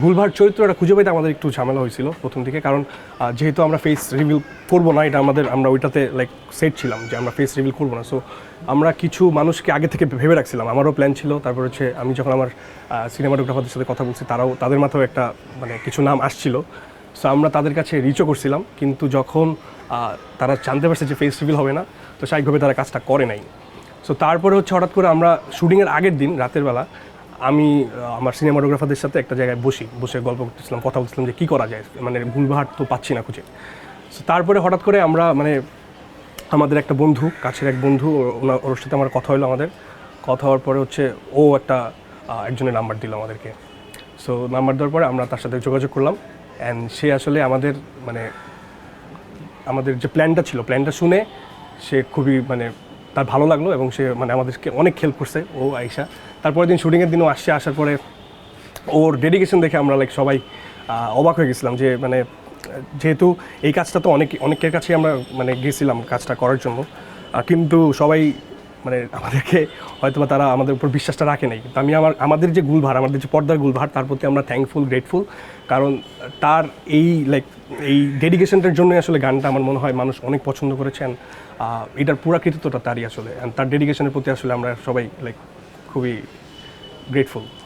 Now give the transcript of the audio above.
ভুলভার চরিত্রটা খুঁজে পেতে আমাদের একটু ঝামেলা হয়েছিল প্রথম দিকে, কারণ যেহেতু আমরা ফেস রিভিল করবো না, এটা আমরা ওইটাতে লাইক সেট ছিলাম যে আমরা ফেস রিভিল করবো না। সো আমরা কিছু মানুষকে আগে থেকে ভেবে রাখছিলাম, আমারও প্ল্যান ছিল। তারপর হচ্ছে আমি যখন আমার সিনেমাটোগ্রাফারদের সাথে কথা বলছি, তাদের মাথাও একটা মানে কিছু নাম আসছিল। সো আমরা তাদের কাছে রিচও করছিলাম, কিন্তু যখন তারা জানতে পারছে যে ফেস রিভিল হবে না, তো স্বাভাবিকভাবে তারা কাজটা করে নাই। সো তারপরে হচ্ছে হঠাৎ করে আমরা শুটিংয়ের আগের দিন রাতের বেলা আমি আমার সিনেমাটোগ্রাফারদের সাথে একটা জায়গায় বসে গল্প করতেছিলাম, কথা বলছিলাম যে কী করা যায়, মানে ভুলভাট তো পাচ্ছি না খুঁজে। সো তারপরে হঠাৎ করে আমরা মানে আমাদের একটা বন্ধু, কাছের এক বন্ধু, ওর সাথে আমার কথা হলো। আমাদের কথা হওয়ার পরে হচ্ছে ও একজনের নাম্বার দিল আমাদেরকে। সো নাম্বার দেওয়ার পরে আমরা তার সাথে যোগাযোগ করলাম, অ্যান্ড সে আসলে আমাদের যে প্ল্যানটা শুনে সে খুবই মানে তার ভালো লাগলো, এবং সে মানে আমাদেরকে অনেক হেল্প করছে ও আইসা। তারপরের দিন শুটিংয়ের দিনও আসার পরে ওর ডেডিকেশন দেখে আমরা লাইক সবাই অবাক হয়ে গেছিলাম যে মানে যেহেতু এই কাজটা তো অনেকের কাছেই আমরা মানে গেছিলাম কাজটা করার জন্য, কিন্তু সবাই মানে আমাদেরকে হয়তোবা তারা আমাদের উপর বিশ্বাসটা রাখে নাই। কিন্তু আমাদের যে পর্দার গুলভার, তার প্রতি আমরা থ্যাঙ্কফুল, গ্রেটফুল। কারণ তার এই ডেডিকেশনটার জন্যই আসলে গানটা আমার মনে হয় মানুষ অনেক পছন্দ করেছেন। এটার পুরা কৃতিত্বটা তারই আসলে, তার ডেডিকেশনের প্রতি আসলে আমরা সবাই লাইক খুবই গ্রেটফুল।